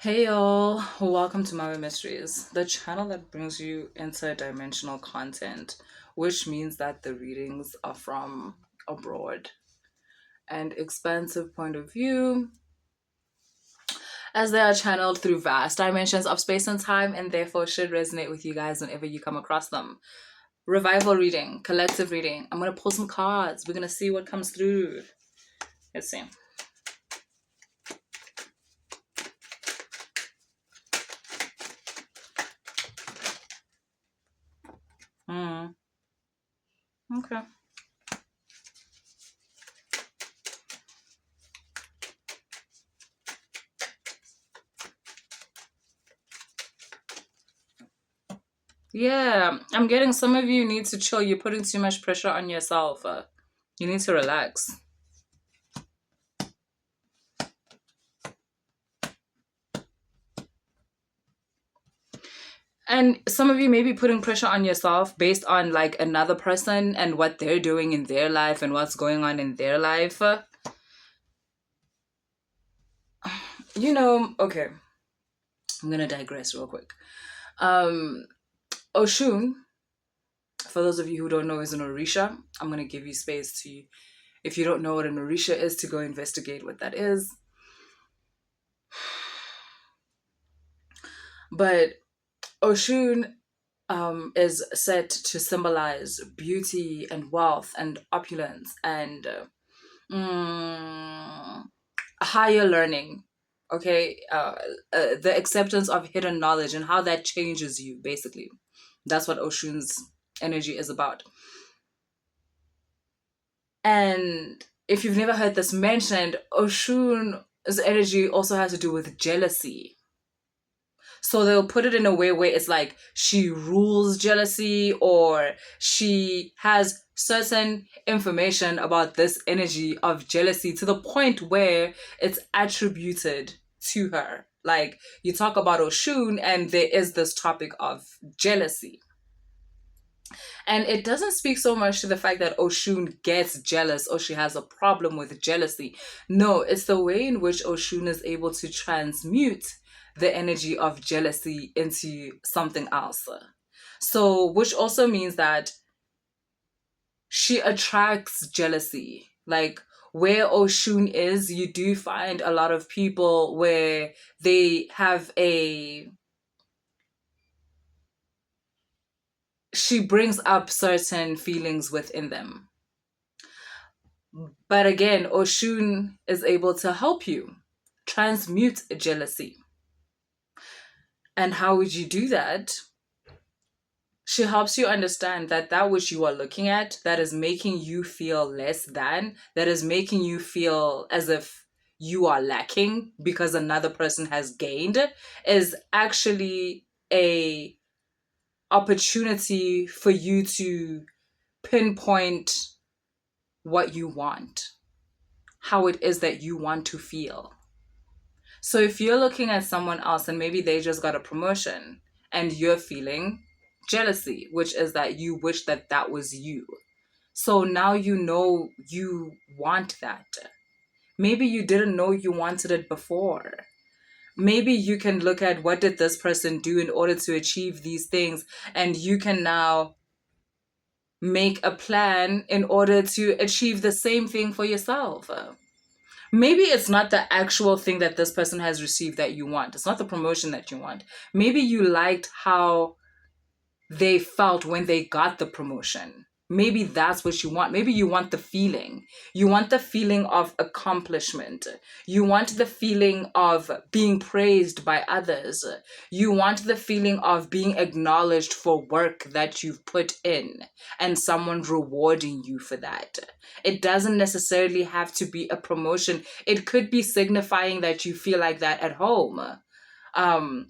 Hey y'all, welcome to Mama Mysteries, the channel that brings you interdimensional content, which means that the readings are from abroad and expansive point of view, as they are channeled through vast dimensions of space and time, and therefore should resonate with you guys whenever you come across them. Revival reading, collective reading. I'm gonna pull some cards. We're gonna see what comes through. Let's see. Okay. Yeah, I'm getting some of you need to chill. You're putting too much pressure on yourself. You need to relax. And some of you may be putting pressure on yourself based on like another person and what they're doing in their life and what's going on in their life. You know, okay. I'm going to digress real quick. Oshun, for those of you who don't know, is an Orisha. I'm going to give you space to, if you don't know what an Orisha is, to go investigate what that is. But Oshun is said to symbolize beauty and wealth and opulence and higher learning. Okay, the acceptance of hidden knowledge and how that changes you. Basically, that's what Oshun's energy is about. And if you've never heard this mentioned, Oshun's energy also has to do with jealousy. So they'll put it in a way where it's like she rules jealousy, or she has certain information about this energy of jealousy to the point where it's attributed to her. Like you talk about Oshun and there is this topic of jealousy. And it doesn't speak so much to the fact that Oshun gets jealous or she has a problem with jealousy. No, it's the way in which Oshun is able to transmute the energy of jealousy into something else. So, which also means that she attracts jealousy. Like where Oshun is, you do find a lot of people where they have she brings up certain feelings within them. But again, Oshun is able to help you transmute jealousy. And how would you do that? She helps you understand that that which you are looking at, that is making you feel less than, that is making you feel as if you are lacking because another person has gained, is actually a opportunity for you to pinpoint what you want, how it is that you want to feel. So if you're looking at someone else and maybe they just got a promotion and you're feeling jealousy, which is that you wish that that was you. So now you know you want that. Maybe you didn't know you wanted it before. Maybe you can look at what did this person do in order to achieve these things, and you can now make a plan in order to achieve the same thing for yourself. Maybe it's not the actual thing that this person has received that you want. It's not the promotion that you want. Maybe you liked how they felt when they got the promotion. Maybe that's what you want. Maybe you want the feeling. You want the feeling of accomplishment. You want the feeling of being praised by others. You want the feeling of being acknowledged for work that you've put in and someone rewarding you for that. It doesn't necessarily have to be a promotion. It could be signifying that you feel like that at home.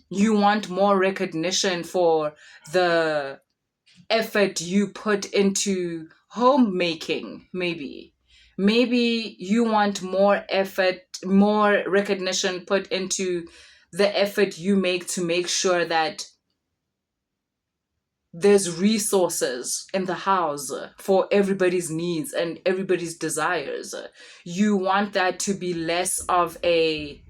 You want more recognition for the effort you put into homemaking, maybe. Maybe you want more effort, more recognition put into the effort you make to make sure that there's resources in the house for everybody's needs and everybody's desires. You want that to be less of a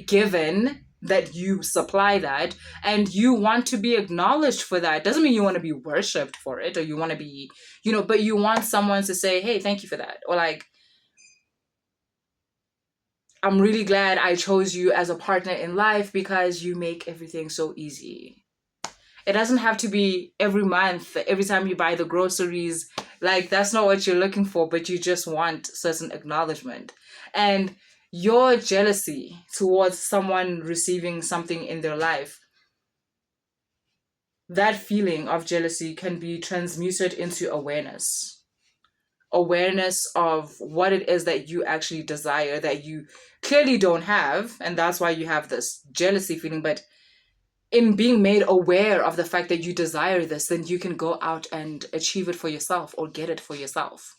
given that you supply that, and you want to be acknowledged for that. Doesn't mean you want to be worshipped for it, or you want to be, but you want someone to say, hey, thank you for that, or like, I'm really glad I chose you as a partner in life because you make everything so easy. It doesn't have to be every month, every time you buy the groceries. Like, that's not what you're looking for, but you just want certain acknowledgement. And your jealousy towards someone receiving something in their life, that feeling of jealousy can be transmuted into awareness of what it is that you actually desire that you clearly don't have, and that's why you have this jealousy feeling. But in being made aware of the fact that you desire this, then you can go out and achieve it for yourself or get it for yourself.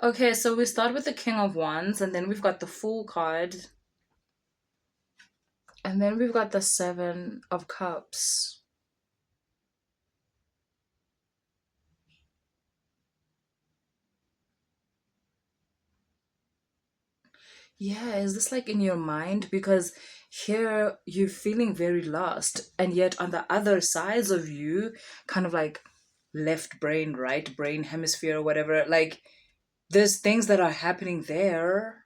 Okay, so we start with the King of Wands, and then we've got the Fool card, and then we've got the Seven of Cups. Yeah, is this like in your mind? Because here you're feeling very lost, and yet on the other sides of you, kind of like left brain, right brain hemisphere, or whatever, like there's things that are happening there.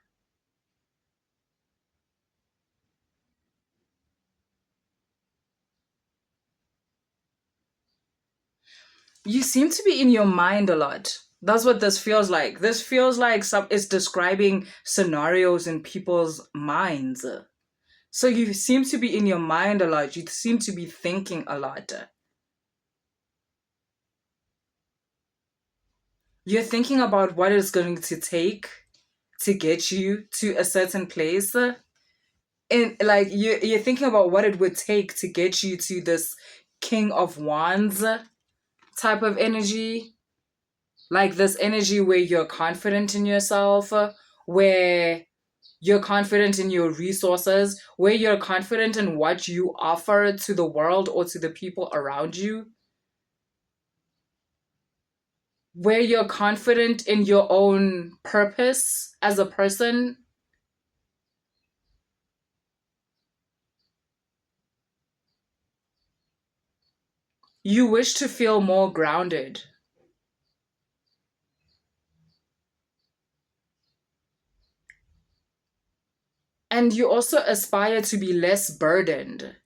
You seem to be in your mind a lot. That's what this feels like. This feels like it's describing scenarios in people's minds. So you seem to be in your mind a lot. You seem to be thinking a lot. You're thinking about what it's going to take to get you to a certain place. And like you're thinking about what it would take to get you to this King of Wands type of energy. Like this energy where you're confident in yourself, where you're confident in your resources, where you're confident in what you offer to the world or to the people around you, where you're confident in your own purpose as a person. You wish to feel more grounded. And you also aspire to be less burdened.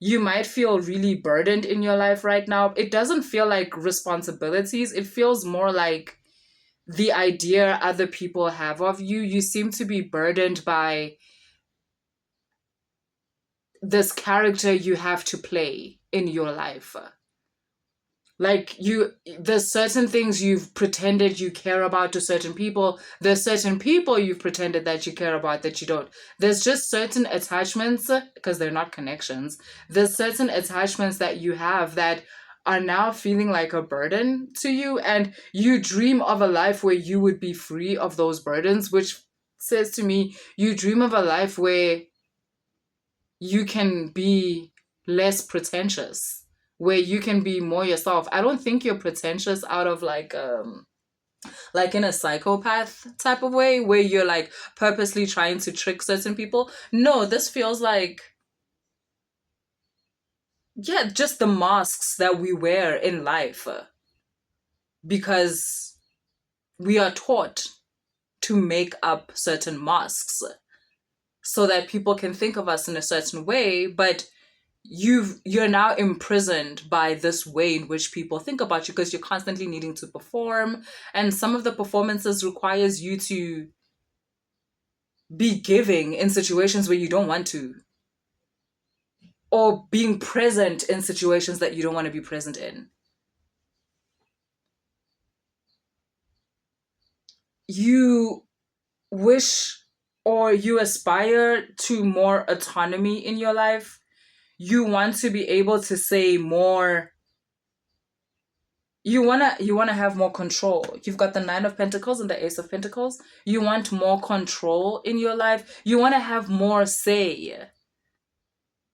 You might feel really burdened in your life right now. It doesn't feel like responsibilities, it feels more like the idea other people have of you. You seem to be burdened by this character you have to play in your life. Like there's certain things you've pretended you care about to certain people. There's certain people you've pretended that you care about that you don't. There's just certain attachments, because they're not connections. There's certain attachments that you have that are now feeling like a burden to you, and you dream of a life where you would be free of those burdens, which says to me, you dream of a life where you can be less pretentious, where you can be more yourself. I don't think you're pretentious out of like in a psychopath type of way where you're like purposely trying to trick certain people. No, this feels like, yeah, just the masks that we wear in life, because we are taught to make up certain masks so that people can think of us in a certain way, but you're now imprisoned by this way in which people think about you, because you're constantly needing to perform, and some of the performances requires you to be giving in situations where you don't want to, or being present in situations that you don't want to be present in. You wish or you aspire to more autonomy in your life. You want to be able to say more. You wanna have more control. You've got the Nine of Pentacles and the Ace of Pentacles. You want more control in your life. You want to have more say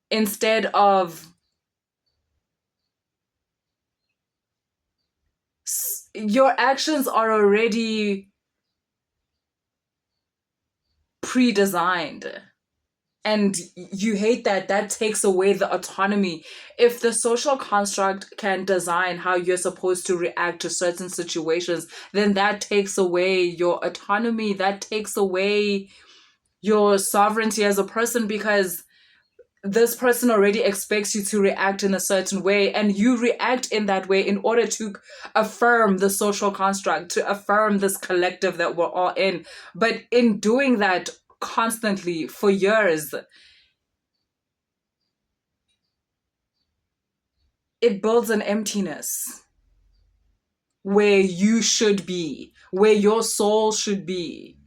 instead of your actions are already pre-designed, and you hate that takes away the autonomy. If the social construct can design how you're supposed to react to certain situations, then that takes away your autonomy, that takes away your sovereignty as a person, because this person already expects you to react in a certain way, and you react in that way in order to affirm the social construct, to affirm this collective that we're all in. But in doing that constantly for years, it builds an emptiness where you should be, where your soul should be,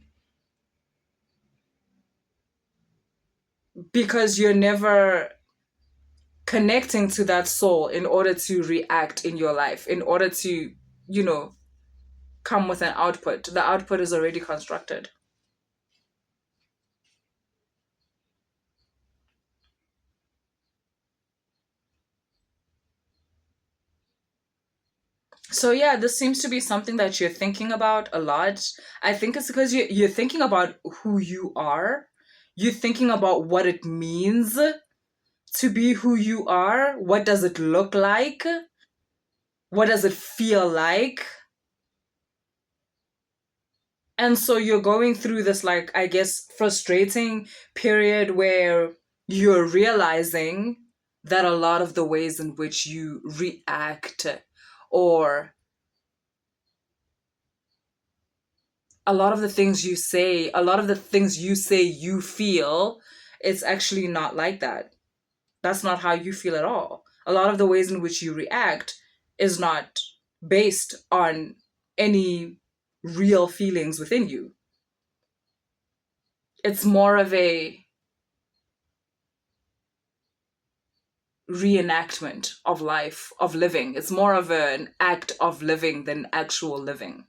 because you're never connecting to that soul in order to react in your life, in order to, you know, come with an output. The output is already constructed. So yeah, this seems to be something that you're thinking about a lot. I think it's because you're thinking about who you are. You're thinking about what it means to be who you are. What does it look like? What does it feel like? And so you're going through this, like, I guess, frustrating period where you're realizing that a lot of the ways in which you react, or a lot of the things you say, a lot of the things you say you feel, it's actually not like that. That's not how you feel at all. A lot of the ways in which you react is not based on any real feelings within you. It's more of a reenactment of life, of living. It's more of an act of living than actual living.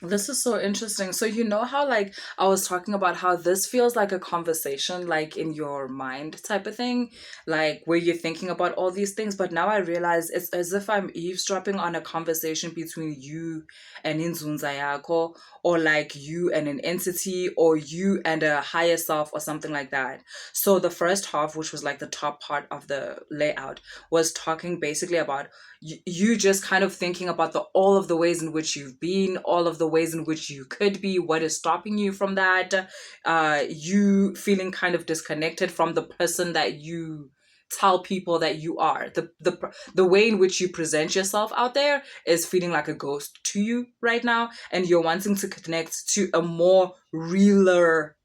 This is so interesting. So you know how, like, I was talking about how this feels like a conversation, like in your mind type of thing, like where you're thinking about all these things. But now I realize it's as if I'm eavesdropping on a conversation between you and iNzunza yako, or like you and an entity, or you and a higher self, or something like that. So the first half, which was like the top part of the layout, was talking basically about you just kind of thinking about all of the ways in which you've been, all of the ways in which you could be, what is stopping you from that, you feeling kind of disconnected from the person that you tell people that you are. The way in which you present yourself out there is feeling like a ghost to you right now, and you're wanting to connect to a more realer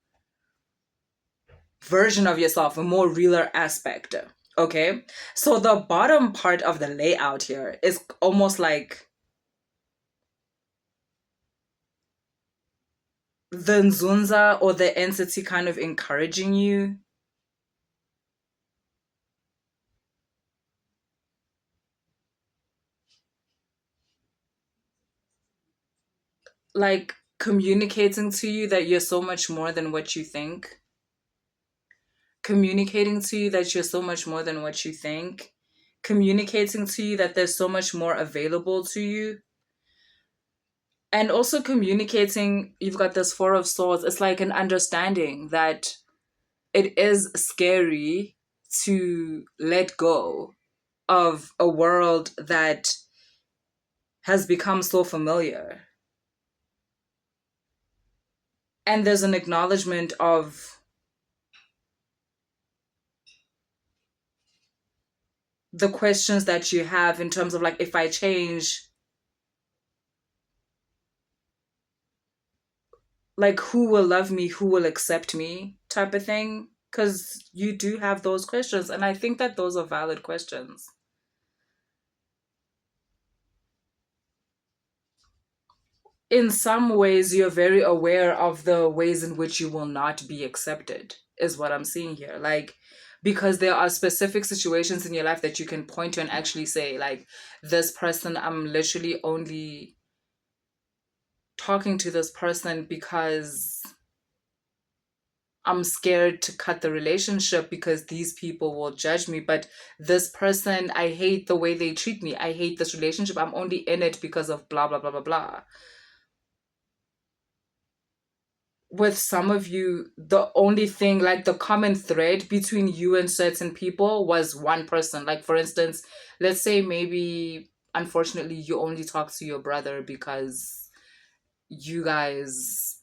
version of yourself, a more realer aspect. Okay, so the bottom part of the layout here is almost like the Nzunza, or the entity, kind of encouraging you, like communicating to you that you're so much more than what you think, communicating to you that you're so much more than what you think, communicating to you that there's so much more available to you. And also communicating, you've got this Four of Swords. It's like an understanding that it is scary to let go of a world that has become so familiar. And there's an acknowledgement of the questions that you have in terms of like, if I change, like, who will love me, who will accept me, type of thing. Because you do have those questions, and I think that those are valid questions. In some ways, you're very aware of the ways in which you will not be accepted, is what I'm seeing here. Like, because there are specific situations in your life that you can point to and actually say, like, this person, I'm literally only talking to this person because I'm scared to cut the relationship because these people will judge me. But this person, I hate the way they treat me. I hate this relationship. I'm only in it because of blah, blah, blah, blah, blah. With some of you, the only thing, like the common thread between you and certain people was one person. Like, for instance, let's say maybe, unfortunately, you only talk to your brother because you guys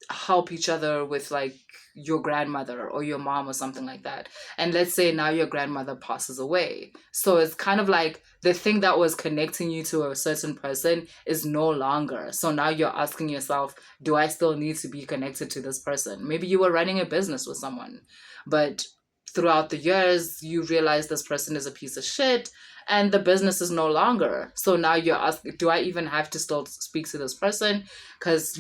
help each other with like your grandmother or your mom or something like that. And let's say now your grandmother passes away. So it's kind of like the thing that was connecting you to a certain person is no longer. So now you're asking yourself, do I still need to be connected to this person? Maybe you were running a business with someone, but throughout the years, you realize this person is a piece of shit and the business is no longer. So now you're asking, do I even have to still speak to this person? Because,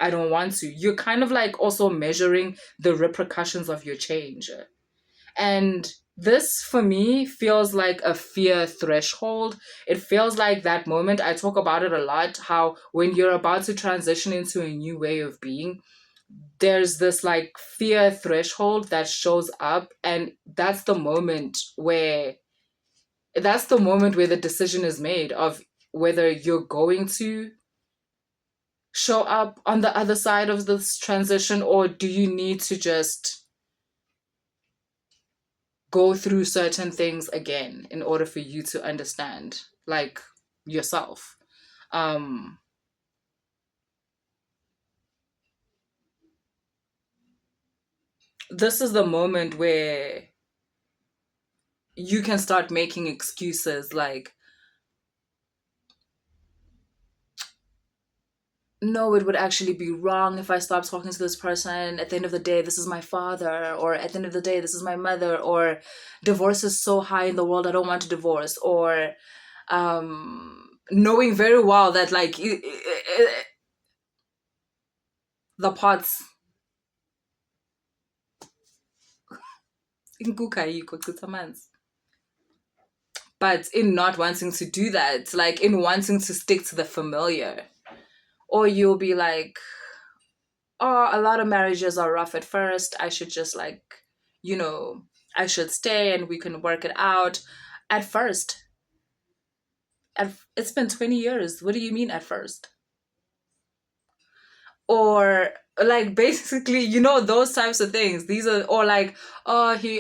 I don't want to. You're kind of like also measuring the repercussions of your change. And this for me feels like a fear threshold. It feels like that moment. I talk about it a lot, how when you're about to transition into a new way of being, there's this like fear threshold that shows up. And that's the moment where the decision is made of whether you're going to show up on the other side of this transition, or do you need to just go through certain things again in order for you to understand like yourself. um this is the moment where you can start making excuses like, no, it would actually be wrong if I stopped talking to this person. At the end of the day, this is my father, or at the end of the day, this is my mother, or divorce is so high in the world, I don't want to divorce, or knowing very well that like the pots inkuka yikho chitha amanzi. But in not wanting to do that, like in wanting to stick to the familiar, or you'll be like, oh, a lot of marriages are rough at first, I should just like, you know, I should stay and we can work it out. At first, it's been 20 years. What do you mean at first? Or like basically, those types of things. These are, or like, oh, he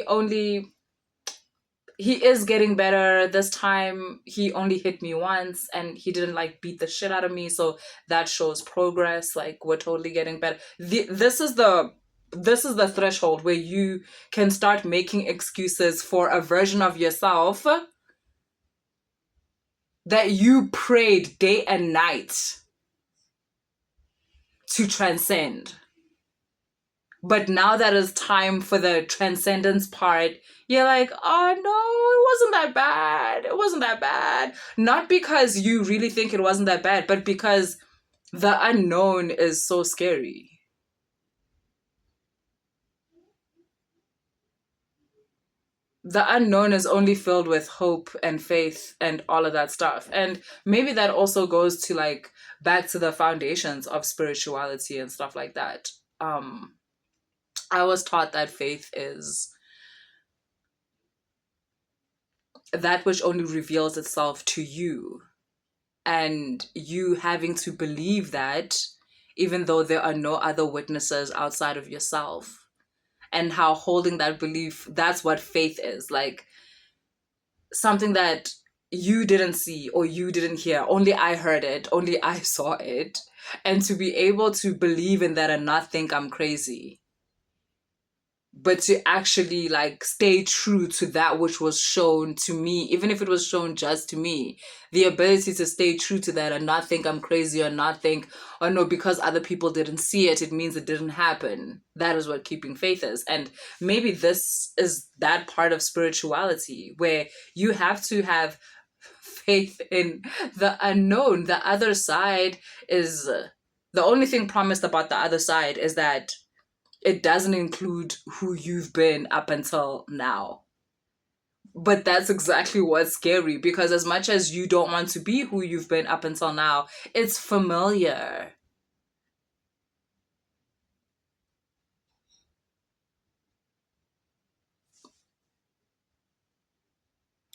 is getting better. This time he only hit me once and he didn't like beat the shit out of me. So that shows progress. Like we're totally getting better. This is the threshold where you can start making excuses for a version of yourself that you prayed day and night to transcend. But now that it's time for the transcendence part, you're like, oh no, it wasn't that bad. It wasn't that bad. Not because you really think it wasn't that bad, but because the unknown is so scary. The unknown is only filled with hope and faith and all of that stuff. And maybe that also goes to like back to the foundations of spirituality and stuff like that. I was taught that faith is that which only reveals itself to you, and you having to believe that even though there are no other witnesses outside of yourself, and how holding that belief, that's what faith is, like something that you didn't see or you didn't hear, only I heard it, only I saw it, and to be able to believe in that and not think I'm crazy, but to actually like stay true to that which was shown to me, even if it was shown just to me, the ability to stay true to that and not think I'm crazy, or not think, oh no, because other people didn't see it, it means it didn't happen. That is what keeping faith is. And maybe this is that part of spirituality where you have to have faith in the unknown. The other side is the only thing promised about the other side is that it doesn't include who you've been up until now. But that's exactly what's scary, because as much as you don't want to be who you've been up until now, it's familiar.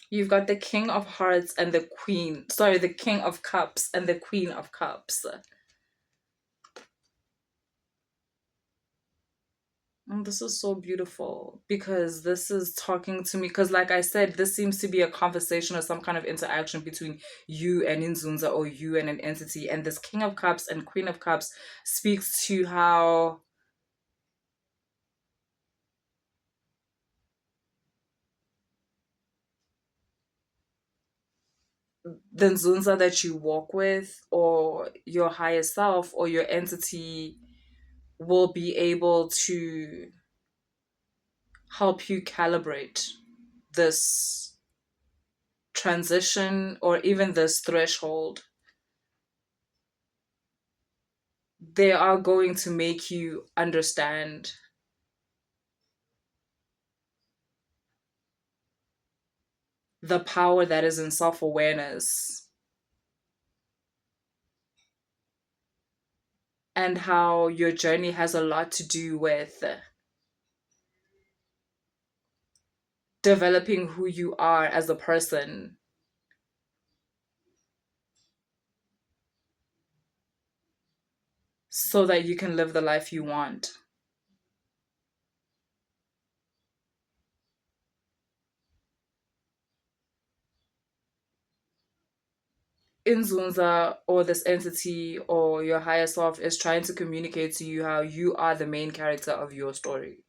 You've got the King of Hearts and the Queen, sorry, the King of Cups and the Queen of Cups. Oh, this is so beautiful, because this is talking to me. Because, like I said, this seems to be a conversation or some kind of interaction between you and iNzunza, or you and an entity. And this King of Cups and Queen of Cups speaks to how the Nzunza that you walk with, or your higher self, or your entity, will be able to help you calibrate this transition, or even this threshold. They are going to make you understand the power that is in self-awareness, and how your journey has a lot to do with developing who you are as a person, so that you can live the life you want. iNzunza, or this entity, or your higher self, is trying to communicate to you how you are the main character of your story.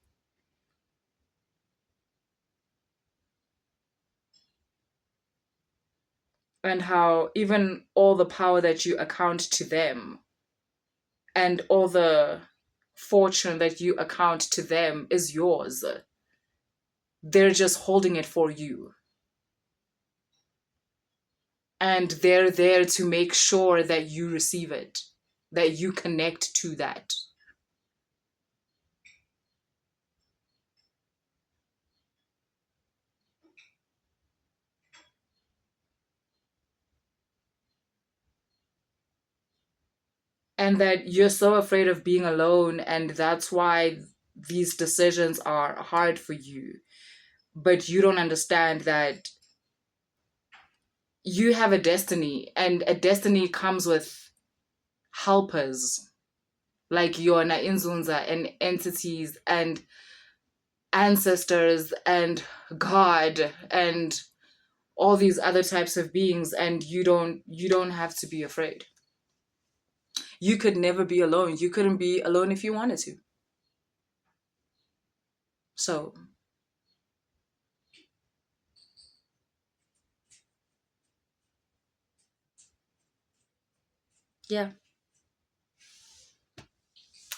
And how even all the power that you account to them, and all the fortune that you account to them, is yours. They're just holding it for you. And they're there to make sure that you receive it, that you connect to that. And that you're so afraid of being alone, and that's why these decisions are hard for you. But you don't understand that you have a destiny, and a destiny comes with helpers like your iNzunza and entities and ancestors and God and all these other types of beings. And you don't have to be afraid. You could never be alone. You couldn't be alone if you wanted to. So yeah.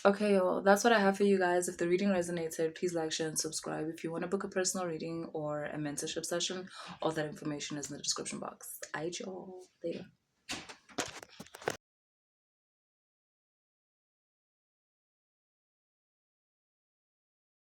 Okay, well, that's what I have for you guys. If the reading resonated, please like, share, and subscribe. If you want to book a personal reading or a mentorship session, all that information is in the description box. Y'all later.